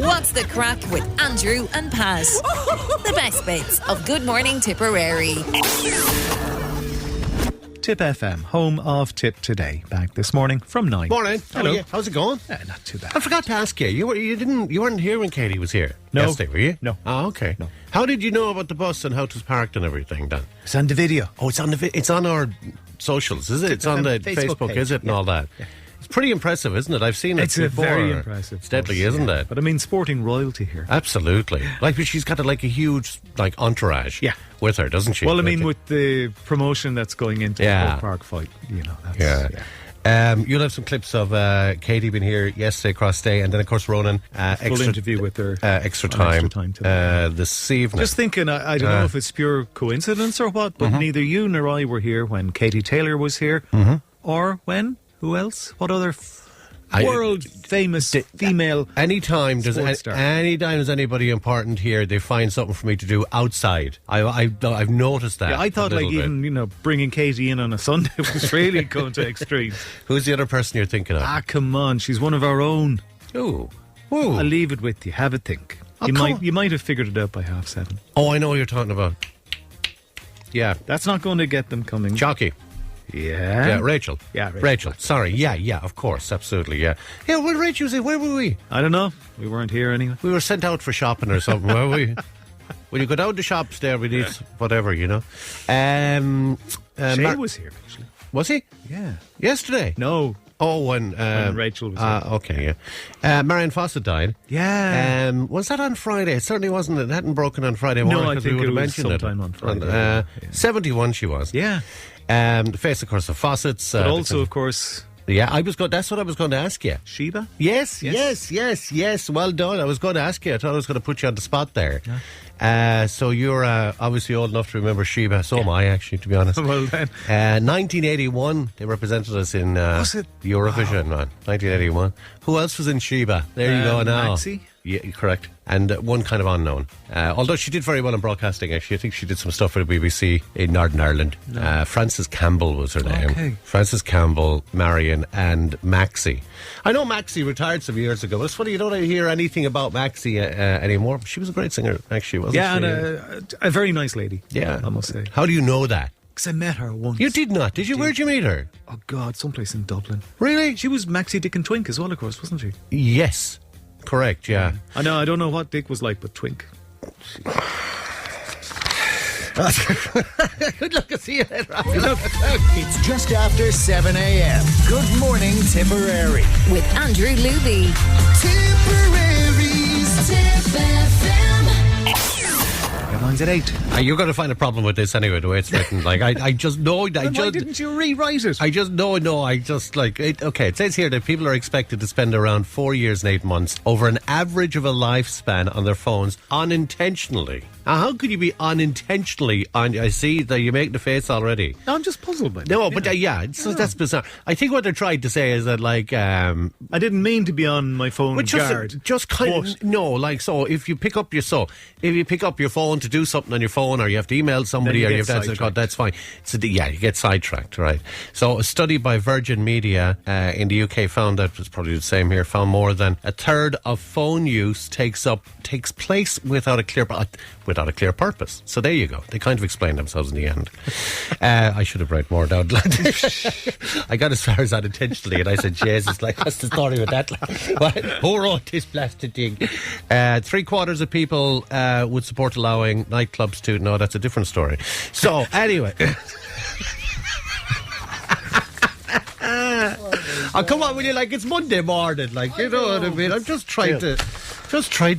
What's the crack with Andrew and Pat? The best bits of Good Morning Tipperary. Tip FM, home of Tip Today. Back this morning from 9. Morning. Hello. How are you? How's it going? Not too bad. I forgot to ask you. You weren't here when Katie was here. No. Yesterday, were you? No. Oh, okay. No. How did you know about the bus and how it was parked and everything, Dan? It's on the video. Oh, it's on our socials, is it? It's on the Facebook page, is it, and all that? Yeah. It's pretty impressive, isn't it? I've seen it It's before. very impressive. It's deadly, bus, isn't yeah. it? But I mean, sporting royalty here. Absolutely. Like, she's got a huge entourage with her, doesn't she? Well, I mean, with the promotion that's going into the Croke Park fight, that's... You'll have some clips of Katie being here yesterday, cross day, and then, of course, Ronan. Full interview with her. Extra time today. this evening. Just thinking, I don't know if it's pure coincidence or what, but neither you nor I were here when Katie Taylor was here. Or when? Who else? What other world-famous female Anytime sports star? there's anybody important here, they find something for me to do outside. I've noticed that. Yeah, I thought even bringing Katie in on a Sunday was really going to extremes. Who's the other person you're thinking of? Come on, she's one of our own. Ooh. I'll leave it with you. Have a think. You might have figured it out by 7:30. Oh, I know what you're talking about. Yeah. That's not going to get them coming. Jockey. Yeah, Rachel. Yeah, Rachel. Sorry. Yeah, of course. Absolutely, yeah. Yeah, well, Rachel was here. Where were we? I don't know. We weren't here anyway. We were sent out for shopping or something, were we? When you go down to shops there, we need whatever, Shay was here, actually. Was he? Yeah. Yesterday? No. Oh, when Rachel was here. Okay, yeah. Marion Fawcett died. Yeah. Was that on Friday? It certainly wasn't. It hadn't broken on Friday morning. No, I think we it was mentioned sometime on Friday. 71 she was. Yeah. The face, of course, of Fawcett's. But also, of course... Yeah, that's what I was going to ask you. Sheeba? Yes. Well done. I was going to ask you. I thought I was going to put you on the spot there. Yeah. So you're obviously old enough to remember Sheeba. So am I, actually, to be honest. Well, then. 1981, they represented us in Eurovision, man. 1981. Who else was in Sheeba? There you go now. Maxi? Yeah, correct. And one kind of unknown. Although she did very well in broadcasting, actually. I think she did some stuff for the BBC in Northern Ireland. No. Frances Campbell was her name. Okay. Frances Campbell, Marion, and Maxi. I know Maxi retired some years ago, but it's funny, you don't hear anything about Maxi anymore. She was a great singer, actually, wasn't she? Yeah, and a very nice lady. Yeah. I must say. How do you know that? Because I met her once. You did not? Did you? Where'd you meet her? Oh, God, someplace in Dublin. Really? She was Maxi, Dick and Twink as well, of course, wasn't she? Yes. Correct, yeah. I don't know what Dick was like, but Twink. Good luck, I'll see you later. It's just after 7 a.m. Good morning, Tipperary. With Andrew Luby. Tipperary's Tip FM. Mine's at 8. You're going to find a problem with this anyway, the way it's written. I just know. Why didn't you rewrite it? I just know. It says here that people are expected to spend around 4 years and 8 months over an average of a lifespan on their phones unintentionally. Now, how could you be unintentionally on? I see that you're making the face already. No, I'm just puzzled by that. No, but that's bizarre. I think what they're trying to say is that, I didn't mean to be on my phone guard. Just kind of, no, so if you pick up your phone to do something on your phone, or you have to email somebody, or you have to answer the call, that's fine. So you get sidetracked, right? So a study by Virgin Media in the UK found that, it's probably the same here, found more than a third of phone use takes place without a clear purpose. So there you go. They kind of explain themselves in the end. I should have read more down. I got as far as unintentionally, and I said, Jesus, what's the story with that? Who wrote this blasted thing? 3/4 of people would support allowing nightclubs to... No, that's a different story. So, anyway... Oh, come on, will you? It's Monday morning, you know what I mean? I'm just trying to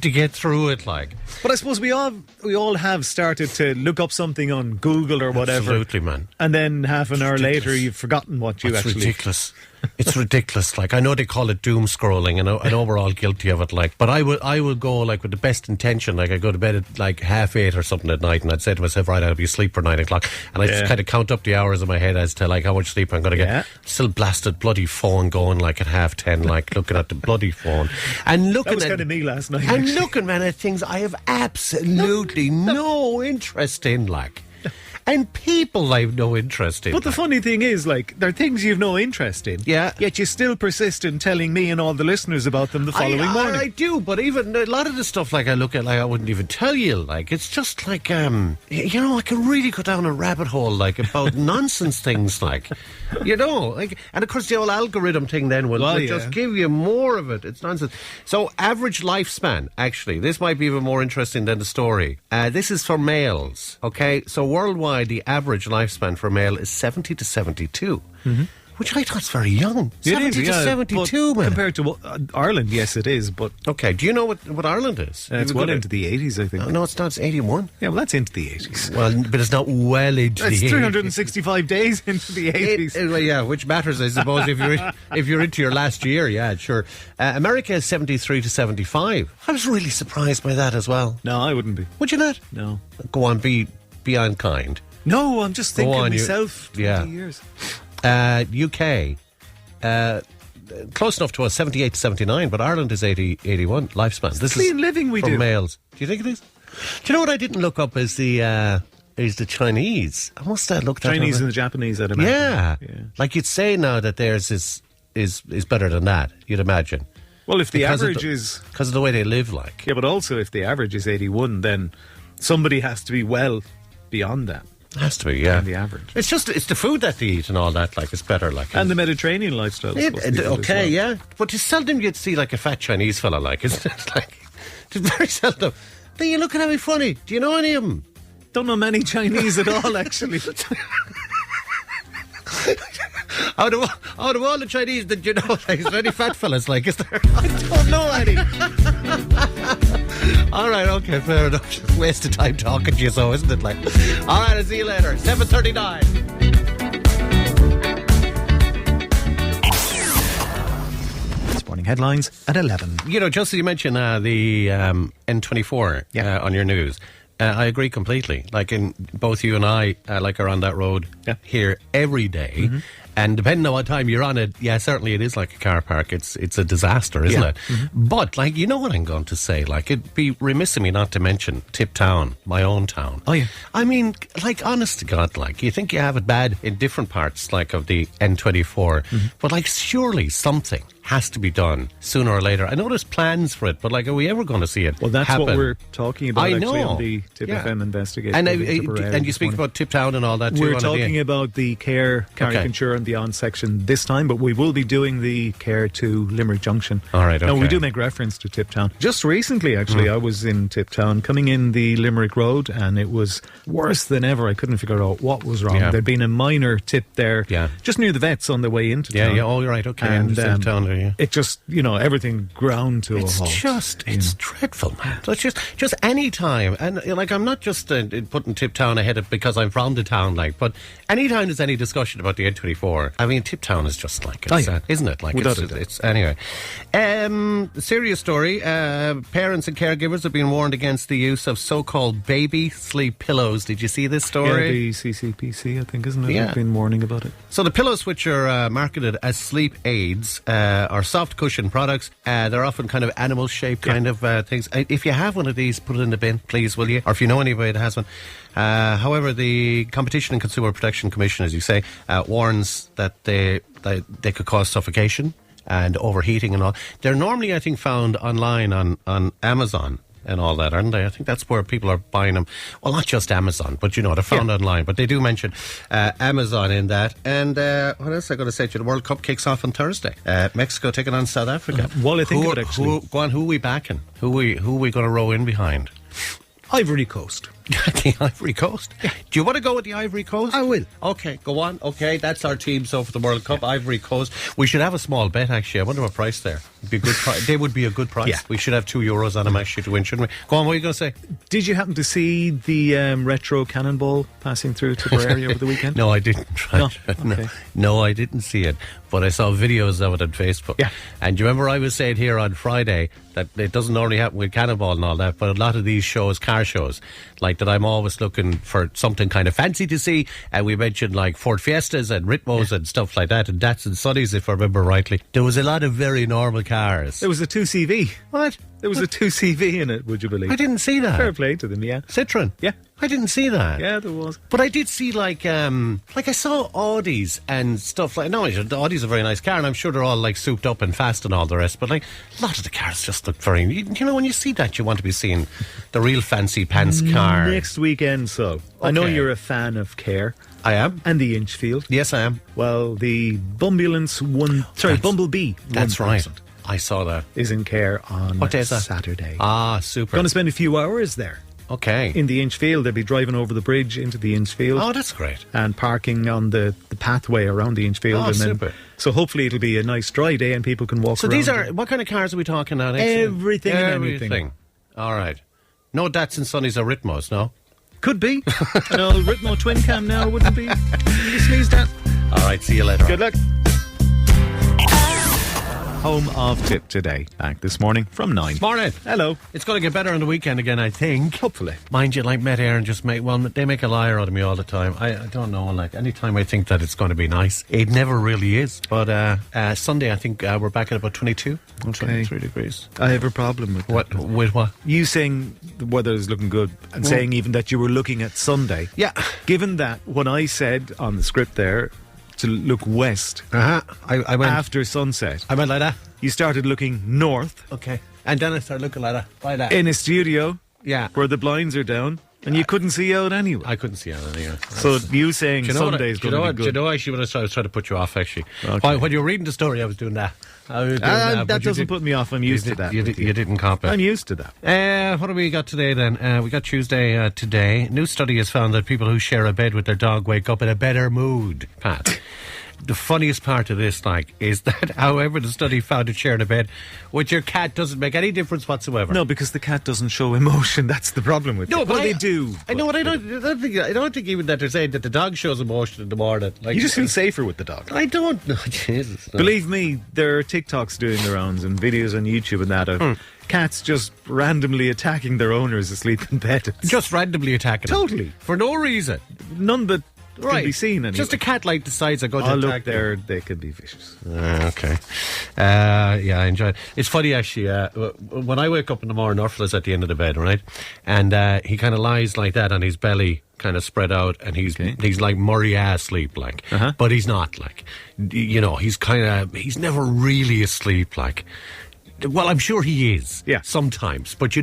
get through it, But I suppose we all have started to look up something on Google or whatever. Absolutely, man. And then half an hour later, you've forgotten what you actually... It's ridiculous. It's ridiculous. I know they call it doom scrolling, and I know we're all guilty of it. But I would go with the best intention. I'd go to bed at 8:30 or something at night, and I'd say to myself, right, I'll be asleep for 9 o'clock, and I just kind of count up the hours in my head as to how much sleep I'm going to get. Still blasted bloody phone going at 10:30, looking at the bloody phone and looking. That was kind of me last night. And looking, man, at things I have absolutely no interest in, and people I've no interest in. But the funny thing is, like, there are things you've no interest in. Yeah. Yet you still persist in telling me and all the listeners about them the following morning. I do, but even a lot of the stuff, like, I look at, like, I wouldn't even tell you, like, it's just like, you know, I can really go down a rabbit hole, like, about nonsense things, like, you know, like, and of course the old algorithm thing then will just give you more of it. It's nonsense. So, average lifespan, actually, this might be even more interesting than the story. This is for males, okay? So, worldwide, the average lifespan for male is 70 to 72. Mm-hmm. Which I thought's very young. 70 to 72, man. Compared to Ireland, yes, it is. But okay, do you know what Ireland is? It's well into the 80s, I think. No, it's not. It's 81. Yeah, well, that's into the 80s. Well, but it's not well into the 80s. It's 365 days into the 80s. Well, yeah, which matters, I suppose, if you're into your last year, yeah, sure. America is 73 to 75. I was really surprised by that as well. No, I wouldn't be. Would you not? No. Go on, be unkind. No, I'm just thinking myself 20 years. UK, close enough to us, 78 to 79, but Ireland is 81 lifespan. This clean is living we for do. males. Do you think it is? Do you know what I didn't look up is the Chinese. I must have looked at Chinese and the Japanese, I'd imagine. Yeah. Like you'd say now that theirs is better than that, you'd imagine. Well, if the average is... Because of the way they live, like. Yeah, but also if the average is 81, then somebody has to be well beyond that. Has to be, yeah. The average. It's the food that they eat and all that, like, it's better, like. And the Mediterranean lifestyle. Okay, yeah. But it's seldom you'd see, like, a fat Chinese fella, like, it's just like, it's very seldom. Then you look at me funny. Do you know any of them? Don't know many Chinese at all, actually. Out of all the Chinese, did you know, like, is there any fat fellas, like, is there? I don't know any. All right, okay, fair enough. Just waste of time talking to you, so, isn't it? Like, all right, I'll see you later. 7:39. This morning headlines at 11. You know, just as you mentioned the N24 on your news. I agree completely. Like, in both you and I, like, are on that road here every day. Mm-hmm. And depending on what time you're on it, yeah, certainly it is like a car park. It's a disaster, isn't it? Mm-hmm. But, like, you know what I'm going to say? Like, it'd be remiss of me not to mention Tip Town, my own town. Oh, yeah. I mean, like, honest to God, like, you think you have it bad in different parts, like, of the N24. Mm-hmm. But, like, surely something has to be done sooner or later. I know there's plans for it, but, like, are we ever going to see it Well, that's happen? what we're talking about, actually, on the Tip FM investigation. And you speak about Tip Town and all that, too. We're talking about the Care, Carrick-Consure and Beyond section this time, but we will be doing the Care to Limerick Junction. All right, okay. Now, we do make reference to Tip Town. Just recently, actually, I was in Tip Town, coming in the Limerick Road, and it was worse than ever. I couldn't figure out what was wrong. There'd been a minor tip there, just near the vets on the way into town. Yeah, oh, you're right, okay. And town there, it just, you know, everything ground to a halt. It's dreadful, man. So it's just any time, and, like, I'm not just putting Tip Town ahead of because I'm from the town, like, but any time there's any discussion about the N24, I mean, Tip Town is just like, isn't it? Like, it's anyway. Serious story. Parents and caregivers have been warned against the use of so-called baby sleep pillows. Did you see this story? Yeah, the CCPC, I think, isn't it? Yeah. They've been warning about it. So the pillows, which are marketed as sleep aids, are soft cushion products. They're often kind of animal-shaped kind of things. If you have one of these, put it in the bin, please, will you? Or if you know anybody that has one. However, the Competition and Consumer Protection Commission, as you say, warns that they could cause suffocation and overheating and all. They're normally, I think, found online on Amazon and all that, aren't they? I think that's where people are buying them. Well, not just Amazon, but, you know, they're found online. But they do mention Amazon in that. And what else am I going to say to you? The World Cup kicks off on Thursday. Mexico taking on South Africa. Well, I think of it, actually. Go on, who are we backing? Who are we going to row in behind? Ivory Coast. The Ivory Coast? Yeah. Do you want to go with the Ivory Coast? I will. Okay, go on. Okay, that's our team so for the World Cup, Ivory Coast. We should have a small bet, actually. I wonder what price there. It'd be a good they would be a good price. Yeah. We should have €2 on them, actually, to win, shouldn't we? Go on, what are you going to say? Did you happen to see the retro cannonball passing through Tipperary over the weekend? No, I didn't. No? Okay. No, I didn't see it. But I saw videos of it on Facebook. Yeah. And do you remember I was saying here on Friday that it doesn't normally happen with Cannonball and all that, but a lot of these shows, car shows, like that I'm always looking for something kind of fancy to see. And we mentioned like Ford Fiestas and Ritmos and stuff like that, and Datsun Sunnies, if I remember rightly. There was a lot of very normal cars. There was a 2CV. What? There was a 2CV in it, would you believe? I didn't see that. Fair play to them, yeah. Citroen? Yeah. I didn't see that. Yeah, there was. But I did see like I saw Audis and stuff like. No, the Audi's a very nice car, and I'm sure they're all like souped up and fast and all the rest. But like a lot of the cars just look very. You know, when you see that, you want to be seeing the real fancy pants car next weekend. So I know you're a fan of Care. I am. And the Inchfield. Yes, I am. Well, the Bumblebee. That's 1000 right. I saw that. Is in Care on what day is that? Saturday. Ah, super. Going to spend a few hours there. Okay. In the Inchfield. They'll be driving over the bridge into the Inchfield. Oh, that's great. And parking on the pathway around the Inchfield. Oh, and then, super. So hopefully it'll be a nice dry day and people can walk around. So these are, what kind of cars are we talking now? Everything and anything. All right. No Datsun Sunnies or Ritmos, no? Could be. An old Ritmo twin cam now wouldn't be. You sneeze that. All right, see you later. Good luck. Home of Tip today. Back this morning from 9. Morning. Hello. It's going to get better on the weekend again, I think. Hopefully. Mind you, like Met Air and just they make a liar out of me all the time. I don't know, like, anytime I think that it's going to be nice, it never really is. But Sunday, I think we're back at about 22, 23 degrees. I have a problem with that. With what? You saying the weather is looking good and saying even that you were looking at Sunday. Yeah. Given that when I said on the script there to look west I went after sunset, I went like that. You started looking north. Okay. And then I started looking like that. In a studio. Yeah. Where the blinds are down. And you couldn't see out anyway. I couldn't see out anyway. So you saying Sunday's going to be good. Do you know actually when I was trying to put you off, actually? Okay. When you were reading the story, I was doing that. That doesn't put me off. I'm used to that. You didn't cop it. I'm used to that. What do we got today then? We got Tuesday today. New study has found that people who share a bed with their dog wake up in a better mood, Pat. The funniest part of this, is that however the study found that sharing a bed with your cat doesn't make any difference whatsoever. No, because the cat doesn't show emotion. That's the problem with it. No, but they do. I know, but I don't think even that they're saying that the dog shows emotion in the morning. You just feel safer with the dog. I don't know. Jesus. No. Believe me, there are TikToks doing their rounds and videos on YouTube and that of cats just randomly attacking their owners asleep in bed. Just randomly attacking them. Totally. For no reason. None but can be seen anyway. Just a cat decides I'm going to attack them. They could be vicious. Okay. Yeah, I enjoy it. It's funny actually, when I wake up in the morning, Ursula's at the end of the bed, right? And he kind of lies like that on his belly, kind of spread out, and he's like Murray asleep, but he's not, he's never really asleep, Well, I'm sure he is. Yeah. Sometimes. But,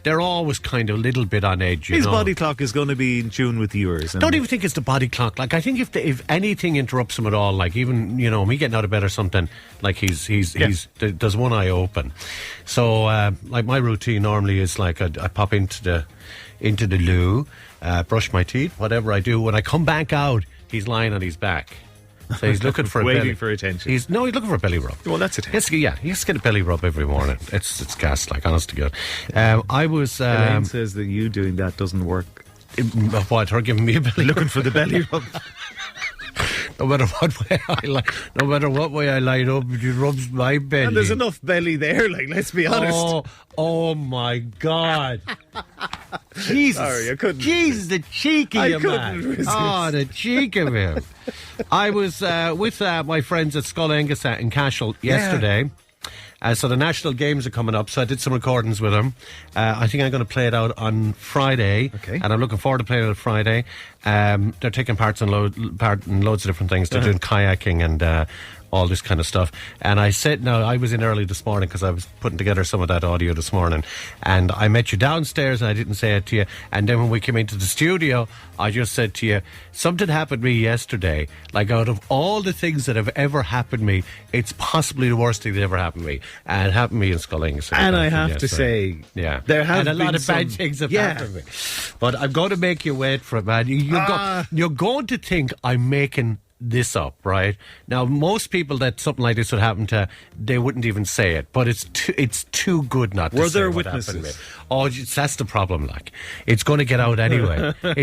they're always kind of a little bit on edge. His body clock is going to be in tune with yours. I don't even think it's the body clock. I think if anything interrupts him at all, even, me getting out of bed or something, there's one eye open. So, my routine normally is, I pop into the loo, brush my teeth, whatever I do. When I come back out, he's lying on his back. So he's looking for waiting for attention. He's looking for a belly rub. Well, that's it. He has to get a belly rub every morning. It's gas, honest to God. Elaine says that you doing that doesn't work. What? Her giving me a belly looking for the belly rub. No matter what way I line up, it rubs my belly. And there's enough belly there. Let's be honest. Oh my God. Jesus. Sorry, I couldn't. Jesus, the cheek of you, man. Resist. Oh, the cheek of him. I was with my friends at Skull Angus in Cashel yesterday. So the national games are coming up, so I did some recordings with them. I think I'm going to play it out on Friday, and I'm looking forward to playing it on Friday. They're taking part in loads of different things. They're doing kayaking and all this kind of stuff. And I said, I was in early this morning because I was putting together some of that audio this morning. And I met you downstairs and I didn't say it to you. And then when we came into the studio, I just said to you, something happened to me yesterday. Out of all the things that have ever happened to me, it's possibly the worst thing that ever happened to me. And it happened to me in Skull Angus. And I have to say, there have been a lot of bad things have happened to me. But I'm going to make you wait for it, man. You're going to think I'm making this up, right? Now, most people that something like this would happen to, they wouldn't even say it, but it's too good not to say. Were there what witnesses? Happened to me. Oh, that's the problem, It's going to get out anyway. Tell you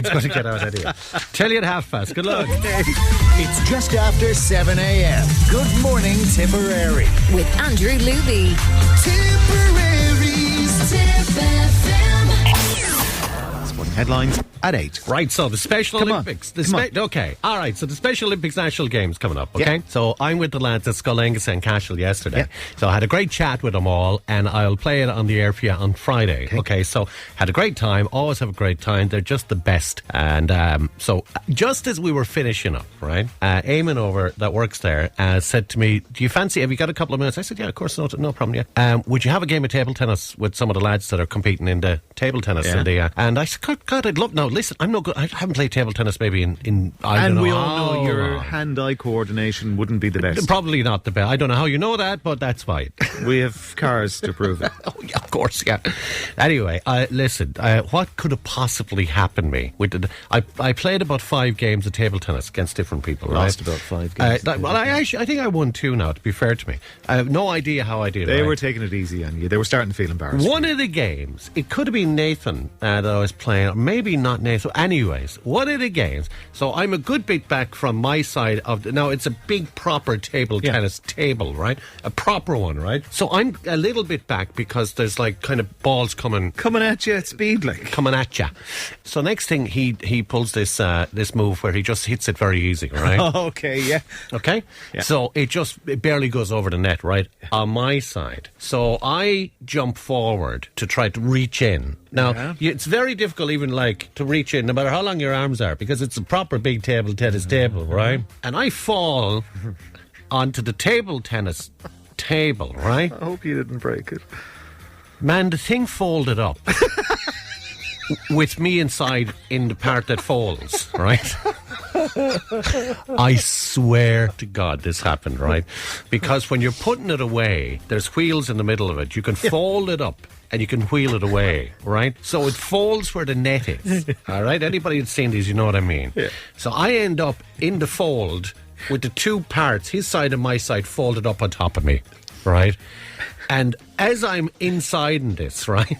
at 5:30. Good luck. It's just after 7 a.m. Good morning, Tipperary. With Andrew Luby. Tipperary's Tip FM. headlines at 8. Right, so the Special Come on. Olympics. Come on. Okay, all right, so the Special Olympics National Games coming up, okay? Yeah. So I'm with the lads at Scolengus and Cashel yesterday. Yeah. So I had a great chat with them all, and I'll play it on the air for you on Friday. Okay, so had a great time, always have a great time. They're just the best. And so just as we were finishing up, right, Eamon over that works there said to me, do you fancy, have you got a couple of minutes? I said, yeah, of course, no problem, yeah. Would you have a game of table tennis with some of the lads that are competing in the table tennis? Yeah. And I said, God, I'd love, now listen, I'm no good, I haven't played table tennis maybe in I don't And know we how all know your long. hand-eye coordination wouldn't be the best. Probably not the best. I don't know how you know that, but that's fine. We have cars to prove it. Oh, yeah, of course, yeah. Anyway, listen, what could have possibly happened me? I played about 5 games of table tennis against different people, right? Lost about 5 games. I think I won 2 now, to be fair to me. I have no idea how I did it. They right? were taking it easy on you. They were starting to feel embarrassed. One of the games, it could have been Nathan that I was playing, or maybe not Nathan. Anyways, one of the games, so I'm a good bit back from my side of now it's a big proper table tennis table, right? A proper one, right? So I'm a little bit back because there's like kind of balls coming at you at speed, like. coming at you. So next thing he pulls this move where he just hits it very easy, right? Okay, yeah. Okay? Yeah. So it barely goes over the net, right? On my side. So I jump forward to try to reach in. Now, it's very difficult even like to reach in, no matter how long your arms are, because it's a proper big table tennis table, right? And I fall onto the table tennis table, right? I hope you didn't break it. Man, the thing folded up. With me inside in the part that folds, right? I swear to God this happened, right? Because when you're putting it away, there's wheels in the middle of it. You can fold it up and you can wheel it away, right? So it folds where the net is, all right? Anybody who's seen these, you know what I mean. Yeah. So I end up in the fold with the 2 parts, his side and my side, folded up on top of me, right? And as I'm inside in this, right,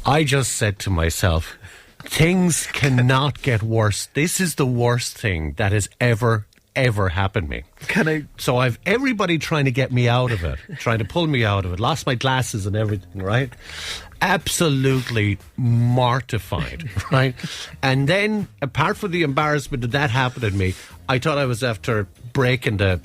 I just said to myself, things cannot get worse. This is the worst thing that has ever happened to me. So I've everybody trying to get me out of it, trying to pull me out of it. Lost my glasses and everything, right? Absolutely mortified, right? And then, apart from the embarrassment that happened to me, I thought I was after breaking the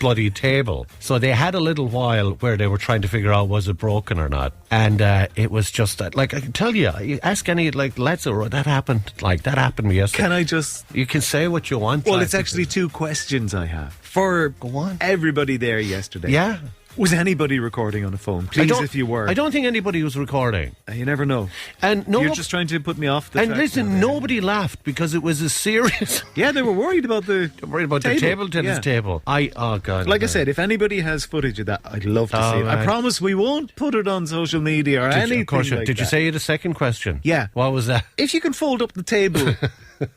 bloody table. So they had a little while where they were trying to figure out was it broken or not. And it was just that, like, I can tell you, ask any, like, let's that happened to me yesterday. Can I just... You can say what you want. Well, it's actually 2 questions I have. For everybody there yesterday. Yeah. Was anybody recording on a phone? Please, if you were. I don't think anybody was recording. You never know. And no, you're just trying to put me off the And track listen, nobody laughed because it was a serious... Yeah, they were worried about the the table tennis table. Oh, God. Like I said, if anybody has footage of that, I'd love to see it. Right. I promise we won't put it on social media or anything Of course, like did you that. say you had a second question? Yeah. What was that? If you can fold up the table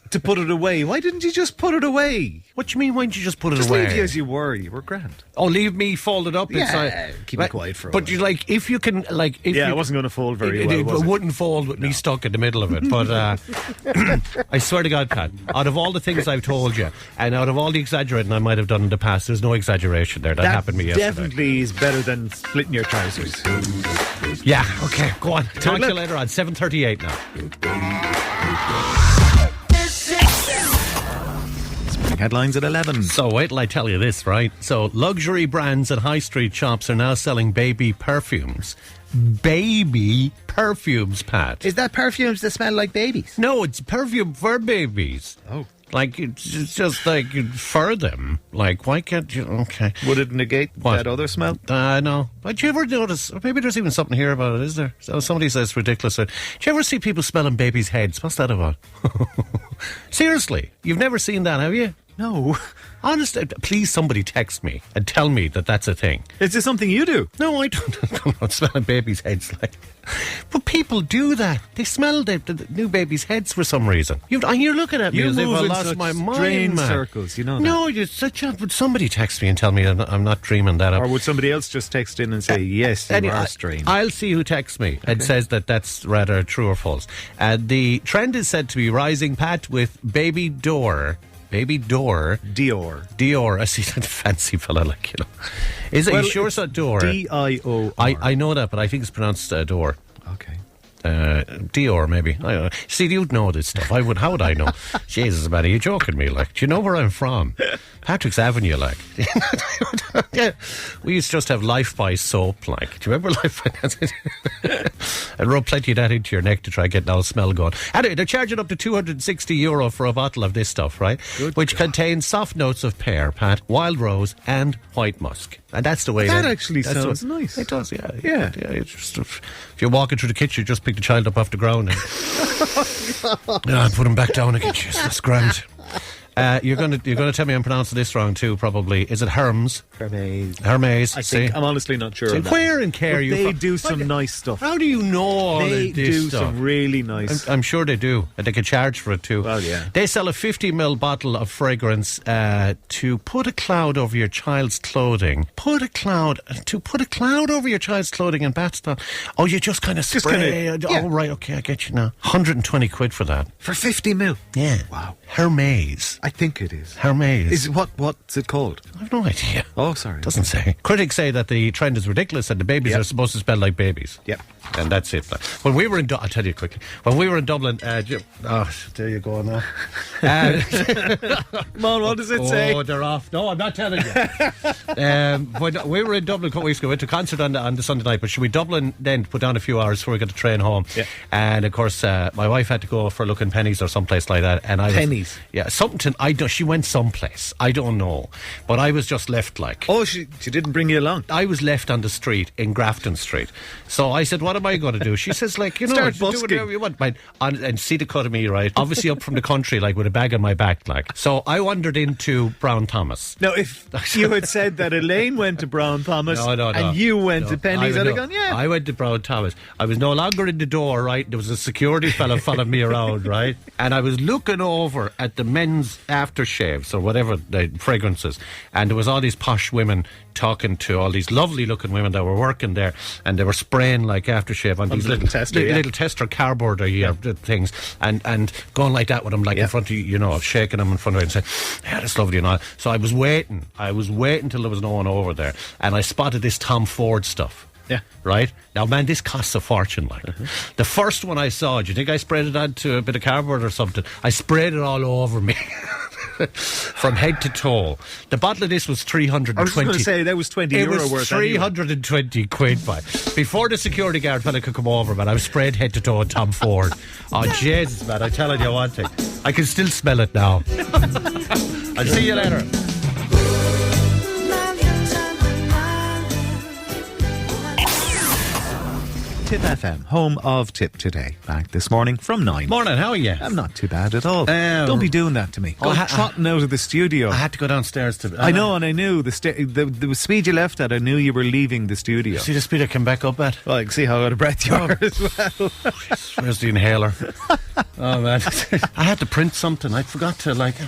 to put it away, why didn't you just put it away? What do you mean, why didn't you just put it Just away? leave you as you were. You were grand. Oh, leave me folded up inside. Keep it quiet for a But while. you like, if you can, like, if Yeah, you, it wasn't going to fold very well, It was it? wouldn't fold with me stuck in the middle of it. But I swear to God, Pat, out of all the things I've told you, and out of all the exaggerating I might have done in the past, there's no exaggeration there. That happened to me yesterday. Definitely is better than splitting your trousers. Yeah, okay, go on. Talk to you later on. 7:38 now. Headlines at 11. So wait till I tell you this, right? So luxury brands and high street shops are now selling baby perfumes. Baby perfumes, Pat. Is that perfumes that smell like babies? No, it's perfume for babies. Oh. Like, it's just like for them. Like, why can't you? Okay. Would it negate What? that other smell? No. But do you ever notice, maybe there's even something here about it, is there? So somebody says it's ridiculous. Do you ever see people smelling babies' heads? What's that about? Seriously, you've never seen that, have you? No. Honestly, please somebody text me and tell me that that's a thing. Is this something you do? No, I don't. I'm smelling babies' heads like. But people do that. They smell the new babies' heads for some reason. You're looking at me You as if move I in lost such my mind, strange man. circles, you know that. No, you're such a... Would somebody text me and tell me I'm not dreaming that up? Or would somebody else just text in and say, yes, you are strange? I'll see who texts me and says that that's rather true or false. The trend is said to be rising, Pat, with Baby Dior. Dior. I see that fancy fella, like, you know. Is it? Well, you sure it's not Dior? D-I-O-R. I know that, but I think it's pronounced Dior. Okay. Dior, maybe. I don't know. See, you'd know this stuff. How would I know? Jesus, man, are you joking me? Like, do you know where I'm from? Patrick's Avenue, like. Yeah, we used to just have Life Buy soap, like. Do you remember Life Buy? And rub plenty of that into your neck to try and get now smell going. Anyway, they're charging up to €260 for a bottle of this stuff, right? Which contains soft notes of pear, Pat, wild rose, and white musk. And that's the way that actually sounds nice. It does, yeah. Yeah. It's just, if you're walking through the kitchen, you just pick the child up off the ground and put him back down again. Jesus, that's grand. You're going to tell me I'm pronouncing this wrong too, probably. Is it Hermes? Hermes. I think, I'm honestly not sure. Where in Care you They do some nice stuff. How do you know all they of this do stuff? some really nice. I'm sure they do, and they can charge for it too. Well, yeah. They sell a 50ml bottle of fragrance to put a cloud over your child's clothing. Put a cloud over your child's clothing and bath style. Oh, you just kind of spray. Oh, right, okay, I get you now. 120 quid for that. For 50ml? Yeah. Wow. Hermes. I think it is. Hermes. Is it, what's it called? I have no idea. Oh, sorry. Doesn't say. Critics say that the trend is ridiculous and the babies are supposed to smell like babies. Yep. And that's it. When we were in I'll tell you quickly. When we were in Dublin, there you go now. Come on, what does it say? Oh, they're off. No, I'm not telling you. When we were in Dublin a couple weeks ago, we went to a concert on the Sunday night, but should we Dublin then put down a few hours before we got the train home? Yeah. And of course, my wife had to go for looking pennies or someplace like that. And Pennies? Yeah, something. She went someplace. I don't know. But I was just left like. Oh, she didn't bring you along? I was left on the street in Grafton Street. So I said, what am I going to do? She says, like, Start do whatever you want. And see the cut of me, right? Obviously up from the country, like, with a bag on my back, like. So I wandered into Brown Thomas. Now, if you had said that Elaine went to Brown Thomas and you went to Penny's, I'd have gone, yeah. I went to Brown Thomas. I was no longer in the door, right? There was a security fella following me around, right? And I was looking over at the men's aftershaves or whatever, the fragrances. And there was all these posh women talking to all these lovely looking women that were working there, and they were spraying like aftershave on these little tester cardboard things, and going like that with them, like in front of you, shaking them in front of it and saying, yeah, that's lovely and all. So I was waiting till there was no one over there, and I spotted this Tom Ford stuff. Yeah. Right? Now, man, this costs a fortune, like. The first one I saw, do you think I sprayed it onto a bit of cardboard or something? I sprayed it all over me. From head to toe. The bottle of this was 320. I was going to say, that was €20 it was worth 320 quid, man. Before the security guard fella could come over, man, I was sprayed head to toe on Tom Ford. Oh, Jesus, man, I'm telling you one thing. I can still smell it now. I'll see you later. Tip FM, home of Tip Today. Back this morning from 9. Morning, how are you? I'm not too bad at all. Don't be doing that to me. Go trotting out of the studio. I had to go downstairs to... I know, and I knew the speed you left at, I knew you were leaving the studio. See the speed I came back up at? Well, I can see how out of breath you are as well. Where's the inhaler? Oh, man. I had to print something. I forgot to, like...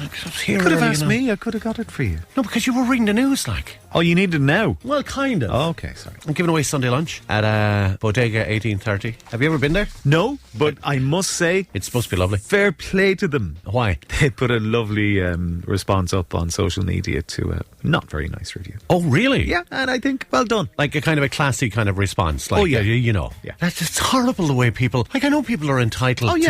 You could have asked me. I could have got it for you. No, because you were reading the news, like. Oh, you need it now? Well, kind of. Oh, okay, sorry. I'm giving away Sunday lunch at Bodega 1830. Have you ever been there? No, but I must say... It's supposed to be lovely. Fair play to them. Why? They put a lovely response up on social media to a not very nice review. Oh, really? Yeah, and I think, well done. Like a kind of a classy kind of response. Like, Yeah. That's just horrible the way people... Like, I know people are entitled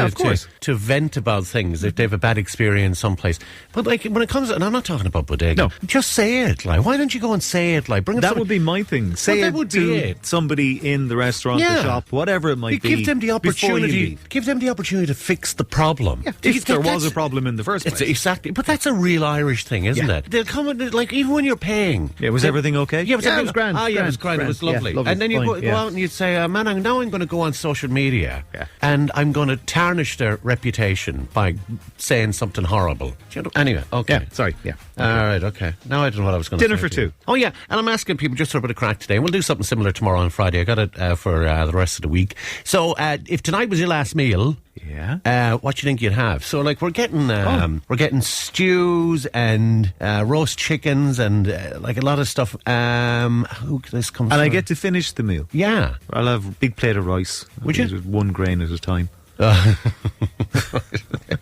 to vent about things if they have a bad experience someplace. But, like, when it comes... And I'm not talking about Bodega. No. Just say it, like. Why don't you go and say it, like? Bring it. That would be my thing. Say it to somebody in the restaurant, the shop, whatever it might be. Give them the opportunity. Give them the opportunity to fix the problem. Yeah, if there was a problem in the first place. Exactly. But that's a real Irish thing, isn't it? They'll come and, like, even when you're paying. Yeah, was everything okay? Yeah, it was grand. It was grand. It was lovely. Yeah, and then you go out and you'd say, man, I'm going to go on social media and I'm going to tarnish their reputation by saying something horrible. Anyway, okay. Yeah, sorry. Yeah. Okay. All right, okay. Now I don't know what I was going to say. Dinner for two. Oh, yeah. And I'm asking people just for a bit of crack today. And we'll do something similar tomorrow on Friday. I got it for the rest of the week. So if tonight was your last meal... Yeah. What do you think you'd have? So, like, we're getting stews and roast chickens and like a lot of stuff. This comes. And I get to finish the meal. Yeah. I'll have a big plate of rice. Would you? One grain at a time.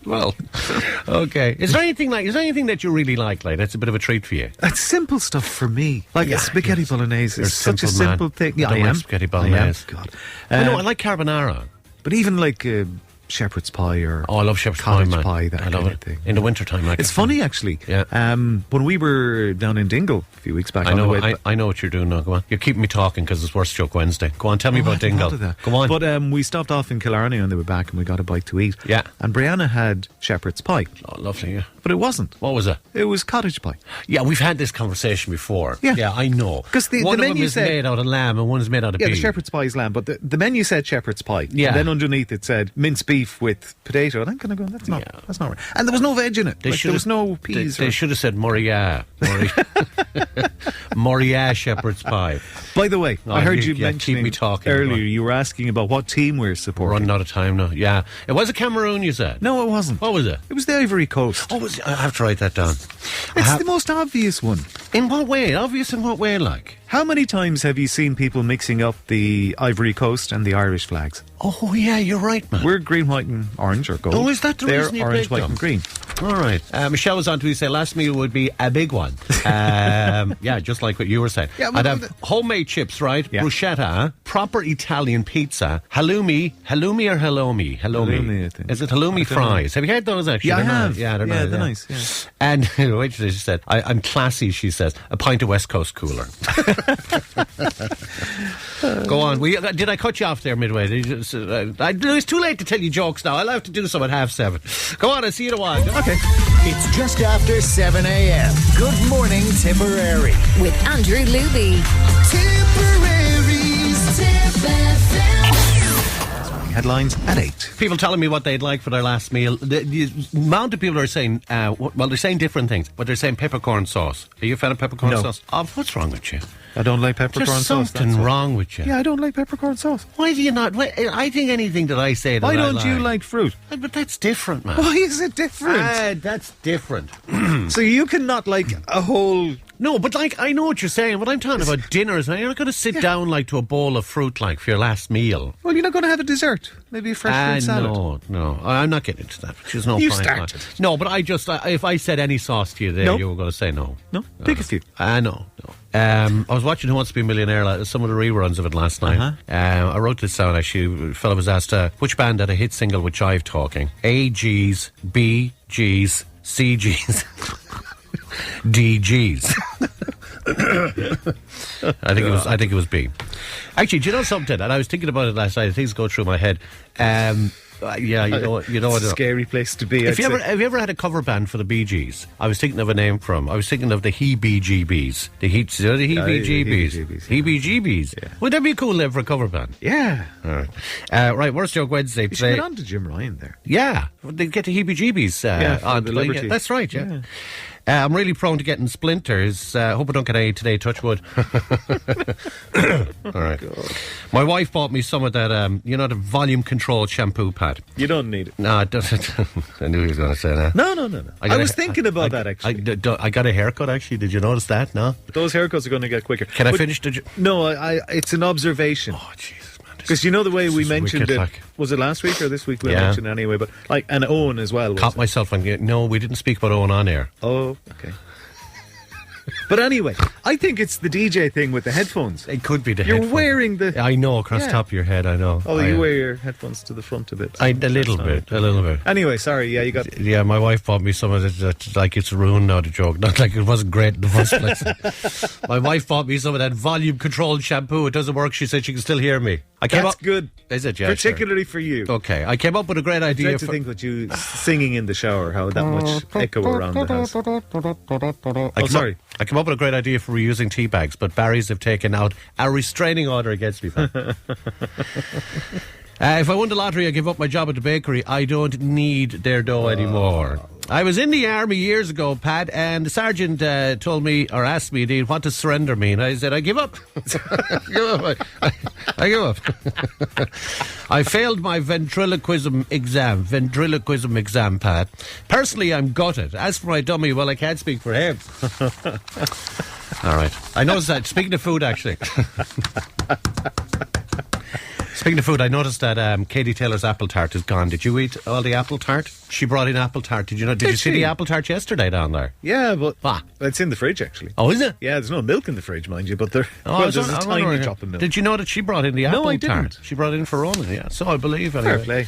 Well, okay. Is there anything that you really like that's a bit of a treat for you? That's simple stuff for me. Like spaghetti bolognese is such a simple thing. Yeah, I am spaghetti bolognese. God. I like carbonara. But even like shepherd's pie or I love shepherd's cottage pie, man. pie, that I love kind it. of thing. In the wintertime, like It's funny, actually. Yeah. When we were down in Dingle a few weeks back, I on the know. way I know what you're doing now. Go on. You're keeping me talking because it's Worst Joke Wednesday. Go on, tell me about Dingle. Go on. But we stopped off in Killarney on the way back and we got a bite to eat. Yeah. And Brianna had shepherd's pie. Oh, lovely, yeah. But it wasn't. What was it? It was cottage pie. Yeah, we've had this conversation before. Yeah. I know. 'Cause the one of them menu is said- made out of lamb and one is made out of Yeah, beef. the shepherd's pie is lamb, but the menu said shepherd's pie. Yeah. And then underneath it said minced beef with potato. And I'm kind of going, that's not right. And there was no veg in it. There was no peas. They should have said Moriah. Moriah shepherd's pie. By the way, I heard you mentioning keep me talking earlier, you were asking about what team we're supporting. Running out of time now. Yeah. It was a Cameroon, you said? No, it wasn't. What was it? It was the Ivory Coast. Oh, I have to write that down. It's the most obvious one. In what way? Obvious in what way, like? How many times have you seen people mixing up the Ivory Coast and the Irish flags? Oh, yeah, you're right, man. We're green, white and orange or gold. Oh, is that the They're reason you orange, picked white them? and green. All right. Michelle was on to say last meal would be a big one. Yeah, just like what you were saying. Yeah, I'd have homemade chips, right? Yeah. Bruschetta, proper Italian pizza, halloumi or halloumi? Halloumi, I think. Is it halloumi fries? Have you had those actually? Yeah, I They're have. Nice. Yeah, they're Yeah, nice. they're nice, yeah. And wait, she said, I'm classy, she says. A pint of West Coast cooler. Go on. Did I cut you off there midway? It's too late to tell you jokes now. I'll have to do some at 7:30. Go on, I'll see you in a while. Okay. It's just after 7 a.m. Good morning, Tipperary. With Andrew Luby. Tipperary's Tip FM. Headlines at 8. People telling me what they'd like for their last meal. The amount of people are saying, they're saying different things, but they're saying peppercorn sauce. Are you a fan of peppercorn No. sauce? Oh, what's wrong with you? I don't like peppercorn There's sauce. something that's all. wrong with you. Yeah, I don't like peppercorn sauce. Why do you not? I think anything that I say that Why I don't you like fruit? But that's different, man. Why is it different? That's different. So you cannot like a whole... No, but like, I know what you're saying. What I'm talking about dinners, you're not going to sit down like to a bowl of fruit like for your last meal. Well, you're not going to have a dessert. Maybe a fresh fruit salad. No. I'm not getting into that. There's no You point. started. No, but I just, if I said any sauce to you there, No. you were going to say no. No? Pick a few. No. I was watching Who Wants to Be a Millionaire, some of the reruns of it last night. I wrote this down actually. A fellow was asked, which band had a hit single with Jive Talking? A G's, B G's, C G's, D G's. I think it was B. Actually, do you know something? And I was thinking about it last night. Things go through my head. Yeah, you know what? It's a scary place to be. Have you ever had a cover band for the Bee Gees? I was thinking of a name from. I was thinking of the Heebie-Jeebies. The Heebie-Jeebies. Heebie-Jeebies. Yeah. Would that be a cool name for a cover band? Yeah. All right. Right, Worst Joke Wednesday You should today. get on to Jim Ryan there. Yeah, they get the Heebie-Jeebies for on the the line. Liberty. Yeah, that's right, yeah. I'm really prone to getting splinters. Hope I don't get any today, touch wood. All right. God. My wife bought me some of that, the volume control shampoo pad. You don't need it. No, it doesn't. I knew he was going to say that. No. I was thinking about that, actually. I got a haircut, actually. Did you notice that? No? Those haircuts are going to get quicker. Can I finish the... No, it's an observation. Oh, Jesus, man. Because you know the way we mentioned wicked, it, like. was it last week or this week we mentioned it anyway, but like, and Owen as well. Caught myself on... No, we didn't speak about Owen on air. Oh, okay. But anyway, I think it's the DJ thing with the headphones. It could be the You're headphones. wearing the... I know, across the top of your head, I know. Oh, you wear your headphones to the front a bit. A little bit. Anyway, sorry, yeah, you got... Yeah, my wife bought me some of it, like it's ruined now, the joke. Not like it wasn't great in the first place. My wife bought me some of that volume-controlled shampoo. It doesn't work. She said she can still hear me. That's good. Is it? Yeah, particularly for you. Okay, I came up with a great idea. I think with you singing in the shower, how that much echo around the house. Sorry. I came up with a great idea for reusing tea bags, but Barry's have taken out a restraining order against me. If I won the lottery, I give up my job at the bakery. I don't need their dough anymore. I was in the army years ago, Pat, and the sergeant told me, or asked me, indeed, what does surrender mean? I said, I give up. I give up. I failed my ventriloquism exam, Pat. Personally, I'm gutted. As for my dummy, well, I can't speak for him. All right. I noticed that. Speaking of food, actually. Speaking of food, I noticed that Katie Taylor's apple tart is gone. Did you eat all the apple tart? She brought in apple tart. Did you know? Did you see the apple tart yesterday down there? Yeah, but it's in the fridge actually. Oh, is it? Yeah, there's no milk in the fridge, mind you, but there's a tiny drop of milk. Did you know that she brought in the apple I tart? didn't. She brought it in for Ronan, yeah. So I believe anyway. Fair play.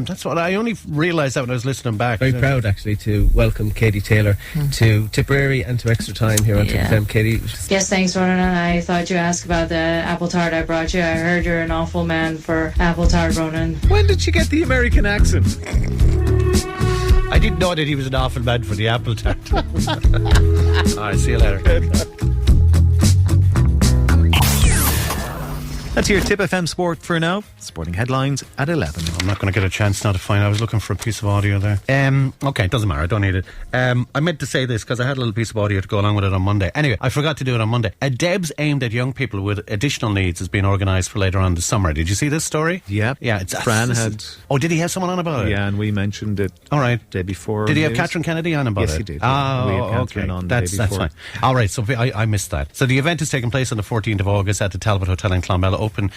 That's what I only realised that when I was listening back. Very proud actually to welcome Katie Taylor to Tipperary and to Extra Time here on Triple FM. Katie. Yes, thanks, Ronan. And I thought you asked about the apple tart I brought you. I heard you're an awful man for apple tart, Ronan. When did she get the American accent? I didn't know that he was an awful man for the apple tart. Alright, see you later. That's your Tip FM Sport for now. Sporting headlines at 11. I'm not going to get a chance now to find. I was looking for a piece of audio there. Okay, it doesn't matter. I don't need it. I meant to say this because I had a little piece of audio to go along with it on Monday. Anyway, I forgot to do it on Monday. A Debs aimed at young people with additional needs is being organised for later on this summer. Did you see this story? Yeah. Yeah. It's Fran had. Oh, did he have someone on about it? Yeah, and we mentioned it. All right. Day before. Did he have Catherine Kennedy on about it? Yes, he did. Oh, we had Catherine on the day before. That's fine. All right. So I missed that. So the event is taking place on the 14th of August at the Talbot Hotel in Clonmel, open